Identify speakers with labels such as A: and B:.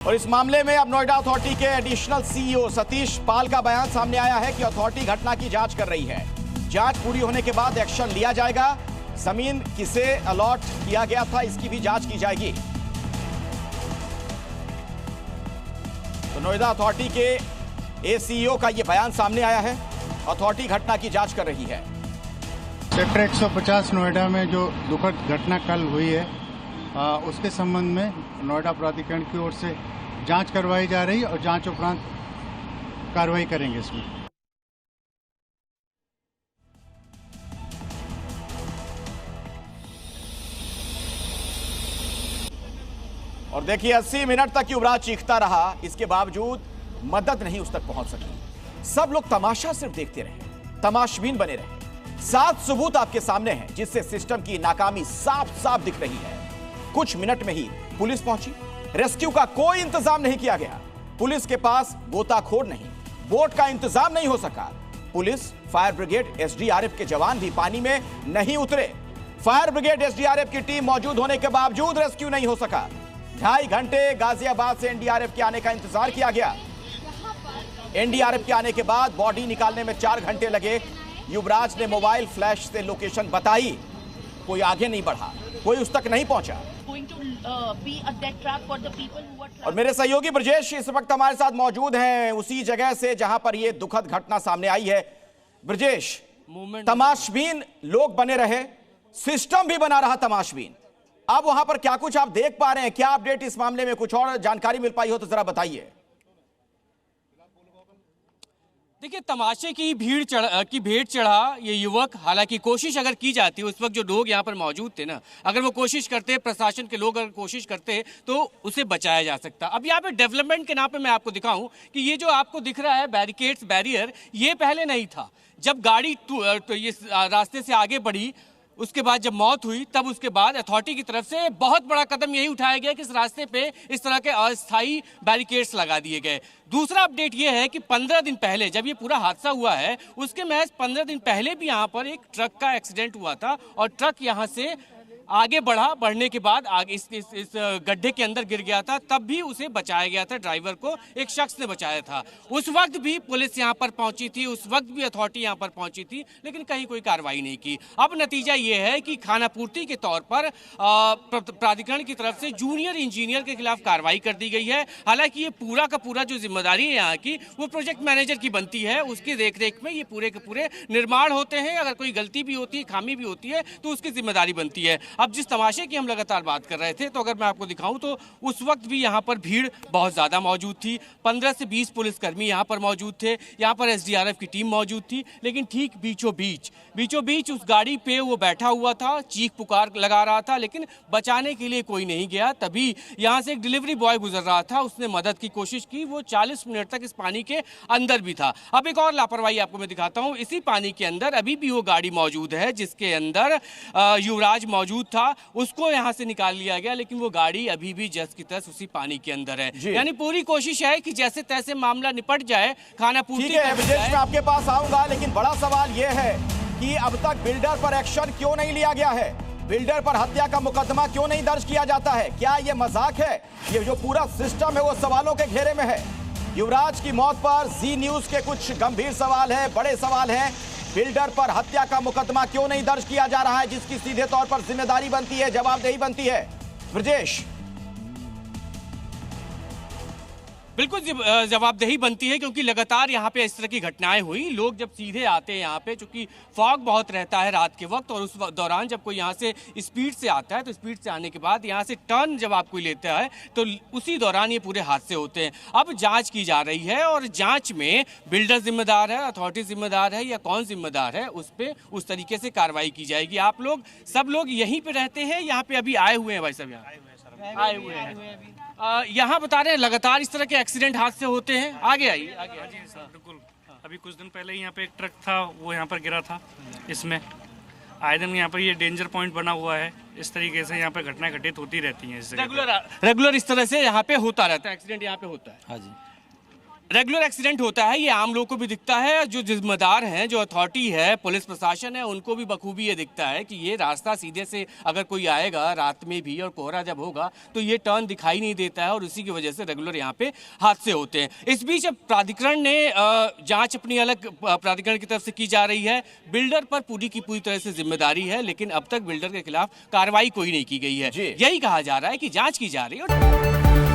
A: और इस मामले में अब नोएडा अथॉरिटी के एडिशनल सीईओ सतीश पाल का बयान सामने आया है कि अथॉरिटी घटना की जांच कर रही है। जांच पूरी होने के बाद एक्शन लिया जाएगा। जमीन किसे अलॉट किया गया था, इसकी भी जांच की जाएगी। तो नोएडा अथॉरिटी के एसीईओ का यह बयान सामने आया है। अथॉरिटी घटना की जांच कर रही है।
B: सेक्टर 150 नोएडा में जो दुखद घटना कल हुई है, उसके संबंध में नोएडा प्राधिकरण की ओर से जांच करवाई जा रही है और जांच उपरांत कार्रवाई करेंगे इसमें।
A: और देखिए 80 मिनट तक युवराज चीखता रहा, इसके बावजूद मदद नहीं उस तक पहुंच सकी। सब लोग तमाशा सिर्फ देखते रहे, तमाशबीन बने रहे। 7 सबूत आपके सामने हैं जिससे सिस्टम की नाकामी साफ साफ दिख रही है। कुछ मिनट में ही पुलिस पहुंची। रेस्क्यू का कोई इंतजाम नहीं किया गया। पुलिस के पास गोताखोर नहीं, बोट का इंतजाम नहीं हो सका। पुलिस, फायर ब्रिगेड, एसडीआरएफ के जवान भी पानी में नहीं उतरे। फायर ब्रिगेड, एसडीआरएफ की टीम मौजूद होने के बावजूद रेस्क्यू नहीं हो सका। 2.5 घंटे गाजियाबाद से एनडीआरएफ के आने का इंतजार किया गया। एनडीआरएफ के आने के बाद बॉडी निकालने में 4 घंटे लगे। युवराज ने मोबाइल फ्लैश से लोकेशन बताई, कोई आगे नहीं बढ़ा, कोई उस तक नहीं पहुंचा। और मेरे सहयोगी ब्रजेश इस वक्त हमारे साथ मौजूद हैं उसी जगह से जहां पर यह दुखद घटना सामने आई है। ब्रजेश, तमाशबीन लोग बने रहे, सिस्टम भी बना रहा तमाशबीन। अब वहां पर क्या कुछ आप देख पा रहे हैं? क्या अपडेट इस मामले में, कुछ और जानकारी मिल पाई हो तो जरा बताइए।
C: देखिए, तमाशे की भेंट चढ़ा ये युवक। हालांकि कोशिश अगर की जाती, उस वक्त जो लोग यहाँ पर मौजूद थे ना, अगर वो कोशिश करते, प्रशासन के लोग अगर कोशिश करते तो उसे बचाया जा सकता। अब यहाँ पे डेवलपमेंट के नाम पे मैं आपको दिखाऊं कि ये जो आपको दिख रहा है बैरिकेड्स, बैरियर, ये पहले नहीं था। जब गाड़ी ये रास्ते से आगे बढ़ी, उसके बाद जब मौत हुई, तब उसके बाद अथॉरिटी की तरफ से बहुत बड़ा कदम यही उठाया गया कि इस रास्ते पे इस तरह के अस्थायी बैरिकेड्स लगा दिए गए। दूसरा अपडेट ये है कि 15 दिन पहले जब ये पूरा हादसा हुआ है, उसके महज 15 दिन पहले भी यहाँ पर एक ट्रक का एक्सीडेंट हुआ था और ट्रक यहाँ से आगे बढ़ने के बाद आगे इस गड्ढे के अंदर गिर गया था। तब भी उसे बचाया गया था, ड्राइवर को एक शख्स ने बचाया था। उस वक्त भी पुलिस यहाँ पर पहुंची थी, उस वक्त भी अथॉरिटी यहाँ पर पहुंची थी, लेकिन कहीं कोई कार्रवाई नहीं की। अब नतीजा ये है कि खानापूर्ति के तौर पर प्राधिकरण की तरफ से जूनियर इंजीनियर के खिलाफ कार्रवाई कर दी गई है। हालांकि ये पूरा का पूरा जो जिम्मेदारी है यहाँ की, वो प्रोजेक्ट मैनेजर की बनती है। उसकी देखरेख में ये पूरे के पूरे निर्माण होते हैं। अगर कोई गलती भी होती है, खामी भी होती है, तो उसकी जिम्मेदारी बनती है। अब जिस तमाशे की हम लगातार बात कर रहे थे, तो अगर मैं आपको दिखाऊं तो उस वक्त भी यहाँ पर भीड़ बहुत ज्यादा मौजूद थी। 15 से 20 पुलिसकर्मी यहाँ पर मौजूद थे। यहाँ पर एसडीआरएफ की टीम मौजूद थी। लेकिन ठीक बीचों बीच उस गाड़ी पे वो बैठा हुआ था, चीख पुकार लगा रहा था, लेकिन बचाने के लिए कोई नहीं गया। तभी यहाँ से एक डिलीवरी बॉय गुजर रहा था, उसने मदद की कोशिश की। वो 40 मिनट तक इस पानी के अंदर भी था। अब एक और लापरवाही आपको मैं दिखाता हूँ। इसी पानी के अंदर अभी भी वो गाड़ी मौजूद है जिसके अंदर युवराज मौजूद था। उसको यहां से निकाल लिया गया, लेकिन वो गाड़ी अभी भी जस की तस उसी पानी के अंदर है। यानी पूरी कोशिश है कि जैसे तैसे मामला निपट जाए, खानापूर्ति।
A: ठीक है विजेश, मैं आपके पास आऊंगा, लेकिन बड़ा सवाल यह है कि अब तक बिल्डर पर एक्शन क्यों नहीं लिया गया है? बिल्डर पर हत्या का मुकदमा क्यों नहीं दर्ज किया जाता है? क्या यह मजाक है? ये जो पूरा सिस्टम है वो सवालों के घेरे में है। युवराज की मौत पर जी न्यूज के कुछ गंभीर सवाल है, बड़े सवाल है। बिल्डर पर हत्या का मुकदमा क्यों नहीं दर्ज किया जा रहा है, जिसकी सीधे तौर पर जिम्मेदारी बनती है, जवाबदेही बनती है? ब्रजेश,
C: बिल्कुल जवाबदेही बनती है, क्योंकि लगातार यहाँ पे इस तरह की घटनाएं हुई। लोग जब सीधे आते हैं यहाँ पे, चूंकि फॉग बहुत रहता है रात के वक्त, और उस दौरान जब कोई यहाँ से स्पीड से आता है, तो स्पीड से आने के बाद यहाँ से टर्न जब आप कोई लेता है, तो उसी दौरान ये पूरे हादसे होते हैं। अब जांच की जा रही है और जांच में बिल्डर जिम्मेदार है, अथॉरिटी जिम्मेदार है, या कौन जिम्मेदार है, उस पर उस तरीके से कार्रवाई की जाएगी। आप लोग सब लोग यहीं पे रहते हैं, यहाँ पे अभी आए हुए हैं भाई साहब? यहाँ आए हुए हैं। यहाँ बता रहे हैं लगातार इस तरह के एक्सीडेंट हादसे होते हैं। आगे आइए।
D: जी सर, बिल्कुल। अभी कुछ दिन पहले यहाँ पे एक ट्रक था, वो यहाँ पर गिरा था। इसमें आए दिन यहाँ पर ये डेंजर पॉइंट बना हुआ है। इस तरीके से यहाँ पे घटनाएं घटित होती रहती हैं।
C: रेगुलर इस तरह से यहाँ पे होता रहता है, एक्सीडेंट यहाँ पे होता है।
E: हाँ जी।
C: रेगुलर एक्सीडेंट होता है, ये आम लोगों को भी दिखता है, जो जिम्मेदार हैं, जो अथॉरिटी है, पुलिस प्रशासन है, उनको भी बखूबी ये दिखता है कि ये रास्ता सीधे से अगर कोई आएगा रात में भी और कोहरा जब होगा तो ये टर्न दिखाई नहीं देता है और उसी की वजह से रेगुलर यहाँ पे हादसे होते हैं। इस बीच अब प्राधिकरण ने जांच अपनी अलग प्राधिकरण की तरफ से की जा रही है, बिल्डर पर पूरी की पूरी तरह से जिम्मेदारी है, लेकिन अब तक बिल्डर के खिलाफ कार्रवाई कोई नहीं की गई है। यही कहा जा रहा है कि जांच की जा रही है।